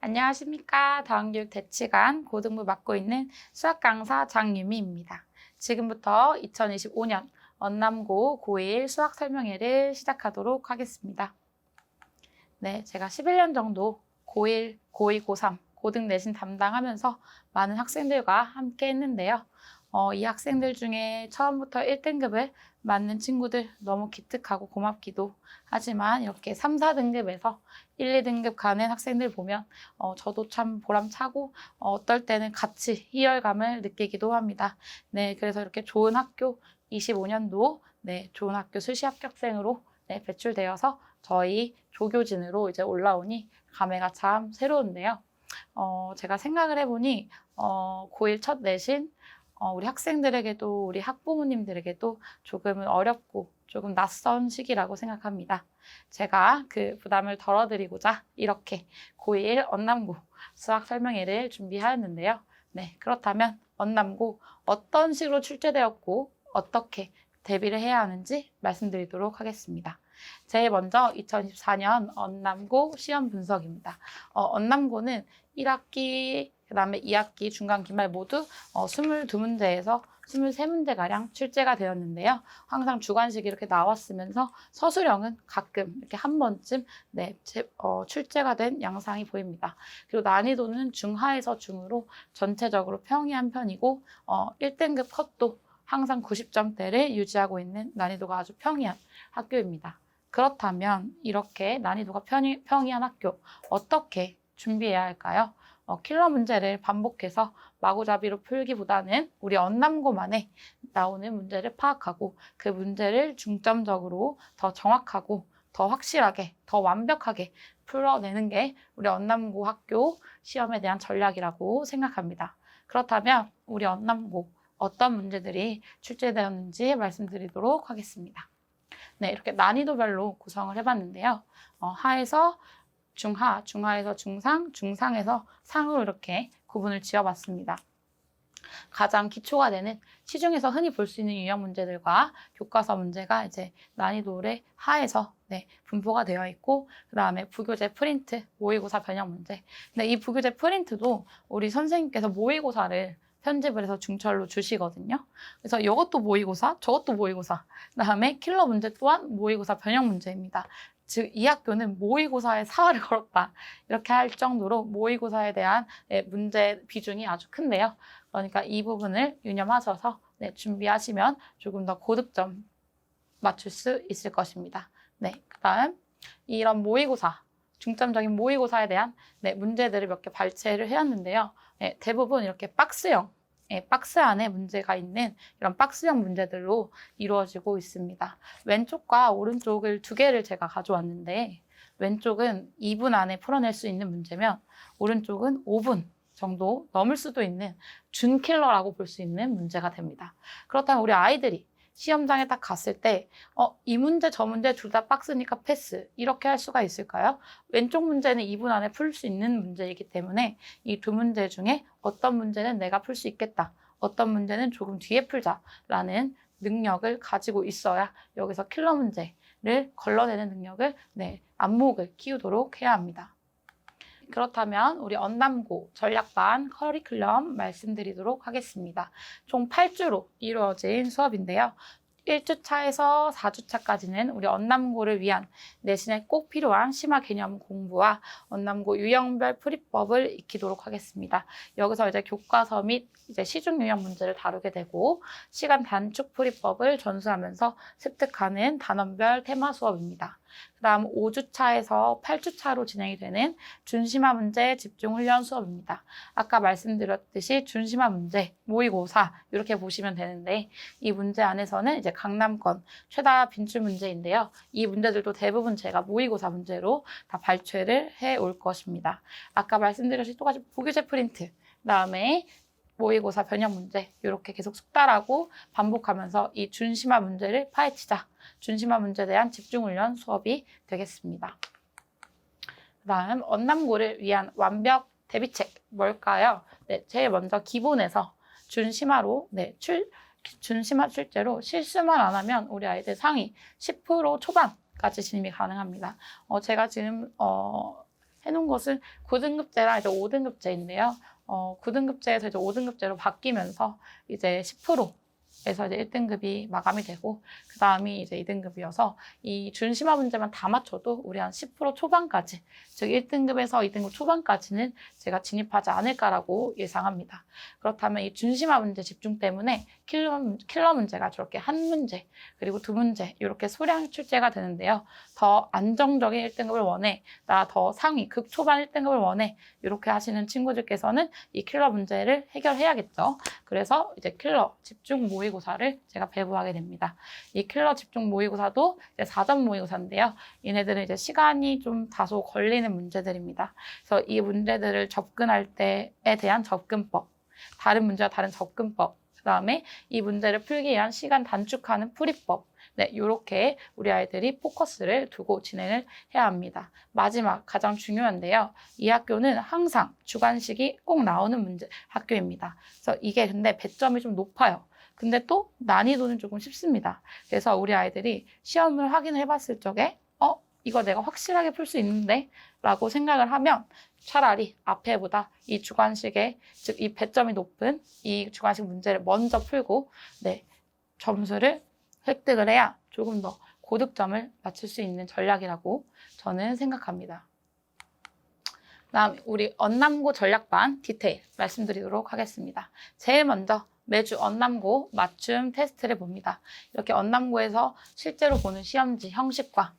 안녕하십니까. 다원교육 대치관 고등부 맡고 있는 수학 강사 장유미입니다. 지금부터 2025년 언남고 고1 수학 설명회를 시작하도록 하겠습니다. 네, 제가 11년 정도 고1, 고2, 고3 고등 내신 담당하면서 많은 학생들과 함께 했는데요. 이 학생들 중에 처음부터 1등급을 맞는 친구들 너무 기특하고 고맙기도 하지만 이렇게 3, 4등급에서 1, 2등급 가는 학생들 보면 저도 참 보람차고 어떨 때는 같이 희열감을 느끼기도 합니다. 네, 그래서 이렇게 좋은 학교 25년도 좋은 학교 수시 합격생으로 배출되어서 저희 조교진으로 이제 올라오니 감회가 참 새로운데요. 제가 생각을 해보니 고1 첫 내신 우리 학생들에게도 우리 학부모님들에게도 조금은 어렵고 조금 낯선 시기라고 생각합니다. 제가 그 부담을 덜어드리고자 이렇게 고1 언남고 수학 설명회를 준비하였는데요. 네, 그렇다면 언남고 어떤 식으로 출제되었고 어떻게 대비를 해야 하는지 말씀드리도록 하겠습니다. 제일 먼저 2024년 언남고 시험 분석입니다. 언남고는 1학기, 그 다음에 2학기 중간 기말 모두 22문제에서 23문제가량 출제가 되었는데요. 항상 주관식이 이렇게 나왔으면서 서술형은 가끔 이렇게 한 번쯤 출제가 된 양상이 보입니다. 그리고 난이도는 중하에서 중으로 전체적으로 평이한 편이고 1등급 컷도 항상 90점대를 유지하고 있는 난이도가 아주 평이한 학교입니다. 그렇다면 이렇게 난이도가 평이한 학교 어떻게 준비해야 할까요? 킬러 문제를 반복해서 마구잡이로 풀기보다는 우리 언남고만에 나오는 문제를 파악하고 그 문제를 중점적으로 더 정확하고 더 확실하게 더 완벽하게 풀어내는 게 우리 언남고 학교 시험에 대한 전략이라고 생각합니다. 그렇다면 우리 언남고 어떤 문제들이 출제되었는지 말씀드리도록 하겠습니다. 네, 이렇게 난이도별로 구성을 해봤는데요. 하에서 중하, 중하에서 중상, 중상에서 상으로 이렇게 구분을 지어봤습니다. 가장 기초가 되는 시중에서 흔히 볼 수 있는 유형 문제들과 교과서 문제가 이제 난이도의 하에서 분포가 되어 있고, 그 다음에 부교재 프린트, 모의고사 변형 문제. 근데 이 부교재 프린트도 우리 선생님께서 모의고사를 편집을 해서 중철로 주시거든요. 그래서 이것도 모의고사, 저것도 모의고사. 그다음에 킬러 문제 또한 모의고사 변형 문제입니다. 즉, 이 학교는 모의고사에 사활을 걸었다. 이렇게 할 정도로 모의고사에 대한 문제 비중이 아주 큰데요. 그러니까 이 부분을 유념하셔서 준비하시면 조금 더 고득점 맞출 수 있을 것입니다. 네, 그다음 이런 모의고사, 중점적인 모의고사에 대한 문제들을 몇 개 발췌를 해왔는데요. 대부분 이렇게 박스형, 박스 안에 문제가 있는 이런 박스형 문제들로 이루어지고 있습니다. 왼쪽과 오른쪽을 두 개를 제가 가져왔는데 왼쪽은 2분 안에 풀어낼 수 있는 문제면 오른쪽은 5분 정도 넘을 수도 있는 준킬러라고 볼 수 있는 문제가 됩니다. 그렇다면 우리 아이들이 시험장에 딱 갔을 때 이 문제 저 문제 둘 다 박스니까 패스 이렇게 할 수가 있을까요? 왼쪽 문제는 2분 안에 풀 수 있는 문제이기 때문에 이 두 문제 중에 어떤 문제는 내가 풀 수 있겠다, 어떤 문제는 조금 뒤에 풀자라는 능력을 가지고 있어야 여기서 킬러 문제를 걸러내는 능력을 안목을 키우도록 해야 합니다. 그렇다면 우리 언남고 전략반 커리큘럼 말씀드리도록 하겠습니다. 총 8주로 이루어진 수업인데요. 1주차에서 4주차까지는 우리 언남고를 위한 내신에 꼭 필요한 심화 개념 공부와 언남고 유형별 풀이법을 익히도록 하겠습니다. 여기서 이제 교과서 및 이제 시중 유형 문제를 다루게 되고 시간 단축 풀이법을 전수하면서 습득하는 단원별 테마 수업입니다. 그 다음 5주차에서 8주차로 진행이 되는 준심화 문제 집중 훈련 수업입니다. 아까 말씀드렸듯이 준심화 문제, 모의고사 이렇게 보시면 되는데 이 문제 안에서는 이제 강남권 최다 빈출 문제인데요. 이 문제들도 대부분 제가 모의고사 문제로 다 발췌를 해올 것입니다. 아까 말씀드렸듯이 똑같이 부교재 프린트, 그다음에 모의고사 변형 문제 이렇게 계속 숙달하고 반복하면서 이 준심화 문제를 파헤치자. 준심화 문제에 대한 집중훈련 수업이 되겠습니다. 그 다음 언남고를 위한 완벽 대비책 뭘까요? 제일 먼저 기본에서 준심화로 준심화 출제로 실수만 안 하면 우리 아이들 상위 10% 초반까지 진입이 가능합니다. 제가 지금 해놓은 것은 9등급제랑 이제 5등급제인데요. 9등급제에서 이제 5등급제로 바뀌면서 이제 10%에서 이제 1등급이 마감이 되고, 그 다음이 이제 2등급이어서 이 준심화 문제만 다 맞춰도 우리 한 10% 초반까지, 즉 1등급에서 2등급 초반까지는 제가 진입하지 않을까라고 예상합니다. 그렇다면 이 준심화 문제 집중 때문에 킬러 문제가 저렇게 한 문제, 그리고 두 문제 이렇게 소량 출제가 되는데요. 더 안정적인 1등급을 원해, 나 더 상위 극초반 1등급을 원해, 이렇게 하시는 친구들께서는 이 킬러 문제를 해결해야겠죠. 그래서 이제 킬러 집중 모의고사를 제가 배부하게 됩니다. 이 킬러 집중 모의고사도 이제 4점 모의고사인데요. 얘네들은 이제 시간이 좀 다소 걸리는 문제들입니다. 그래서 이 문제들을 접근할 때에 대한 접근법, 다른 문제와 다른 접근법, 그 다음에 이 문제를 풀기 위한 시간 단축하는 풀이법, 네, 이렇게 우리 아이들이 포커스를 두고 진행을 해야 합니다. 마지막 가장 중요한데요. 이 학교는 항상 주관식이 꼭 나오는 학교입니다. 그래서 이게 근데 배점이 좀 높아요. 근데 또 난이도는 조금 쉽습니다. 그래서 우리 아이들이 시험을 확인해 봤을 적에 이거 내가 확실하게 풀 수 있는데? 라고 생각을 하면 차라리 앞에보다 이 주관식의, 즉 이 배점이 높은 이 주관식 문제를 먼저 풀고 점수를 획득을 해야 조금 더 고득점을 맞출 수 있는 전략이라고 저는 생각합니다. 다음 우리 언남고 전략반 디테일 말씀드리도록 하겠습니다. 제일 먼저 매주 언남고 맞춤 테스트를 봅니다. 이렇게 언남고에서 실제로 보는 시험지 형식과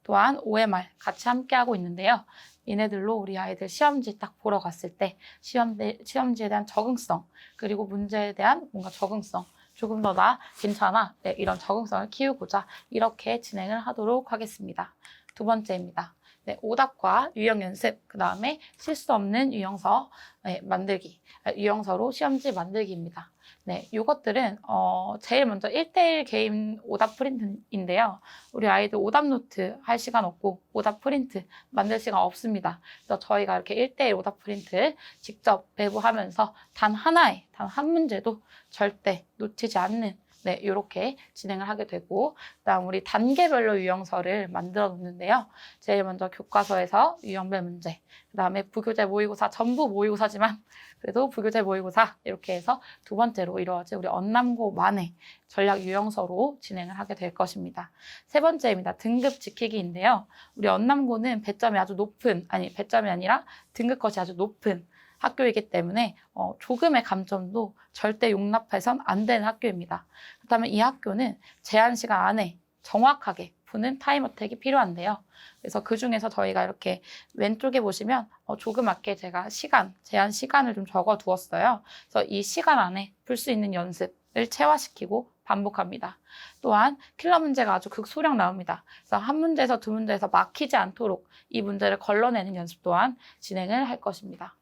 또한 OMR 같이 함께하고 있는데요. 얘네들로 우리 아이들 시험지 딱 보러 갔을 때 시험지에 대한 적응성, 그리고 문제에 대한 뭔가 적응성, 조금 더 나 괜찮아, 네, 이런 적응성을 키우고자 이렇게 진행을 하도록 하겠습니다. 두 번째입니다. 네, 오답과 유형 연습, 그 다음에 실수 없는 유형서 만들기, 유형서로 시험지 만들기입니다. 네, 이것들은 제일 먼저 1:1 개인 오답 프린트인데요. 우리 아이들 오답 노트 할 시간 없고 오답 프린트 만들 시간 없습니다. 그래서 저희가 이렇게 1:1 오답 프린트 직접 배부하면서 단 한 문제도 절대 놓치지 않는, 네, 이렇게 진행을 하게 되고, 그다음 우리 단계별로 유형서를 만들어 놓는데요. 제일 먼저 교과서에서 유형별 문제, 그다음에 부교재 모의고사, 전부 모의고사지만 그래도 부교재 모의고사, 이렇게 해서 두 번째로 이루어질 우리 언남고만의 전략 유형서로 진행을 하게 될 것입니다. 세 번째입니다. 등급 지키기인데요. 우리 언남고는 배점이 아니라 등급컷이 아주 높은 학교이기 때문에 조금의 감점도 절대 용납해선 안 되는 학교입니다. 그렇다면 이 학교는 제한 시간 안에 정확하게 푸는 타임어택이 필요한데요. 그래서 그 중에서 저희가 이렇게 왼쪽에 보시면 조그맣게 제가 제한 시간을 좀 적어 두었어요. 그래서 이 시간 안에 풀 수 있는 연습을 체화시키고 반복합니다. 또한 킬러 문제가 아주 극소량 나옵니다. 그래서 한 문제에서 두 문제에서 막히지 않도록 이 문제를 걸러내는 연습 또한 진행을 할 것입니다.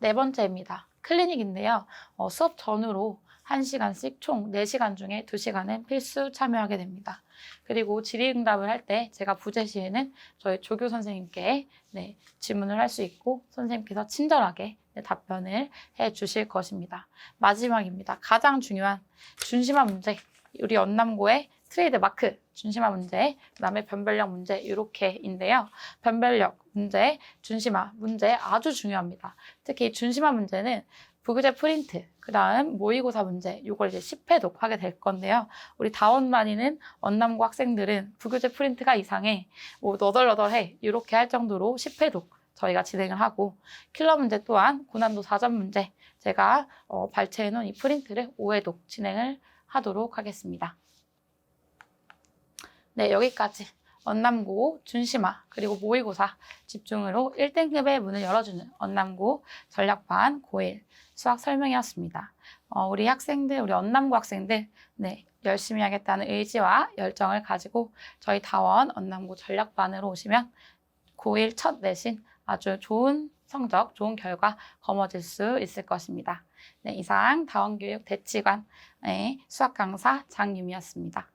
네 번째입니다. 클리닉인데요. 수업 전후로 1시간씩 총 4시간 중에 2시간은 필수 참여하게 됩니다. 그리고 질의응답을 할 때 제가 부재 시에는 저희 조교 선생님께 질문을 할 수 있고 선생님께서 친절하게 답변을 해 주실 것입니다. 마지막입니다. 가장 중요한 준심화 문제, 우리 언남고의 트레이드 마크 준심화 문제, 그 다음에 변별력 문제 이렇게인데요. 변별력 문제, 준심화 문제 아주 중요합니다. 특히 준심화 문제는 부교재 프린트, 그 다음 모의고사 문제, 이걸 이제 10회독 하게 될 건데요. 우리 다원만이는 언남고 학생들은 부교재 프린트가 이상해, 너덜너덜해, 이렇게 할 정도로 10회독 저희가 진행을 하고, 킬러 문제 또한 고난도 4점 문제, 제가 발췌해 놓은 이 프린트를 5회독 진행을 하도록 하겠습니다. 네, 여기까지 언남고 준심화 그리고 모의고사 집중으로 1등급의 문을 열어주는 언남고 전략반 고1 수학 설명이었습니다. 우리 언남고 학생들 열심히 하겠다는 의지와 열정을 가지고 저희 다원 언남고 전략반으로 오시면 고1 첫 내신 아주 좋은 성적, 좋은 결과 거머쥘 수 있을 것입니다. 네, 이상 다원교육 대치관의 수학 강사 장유미였습니다.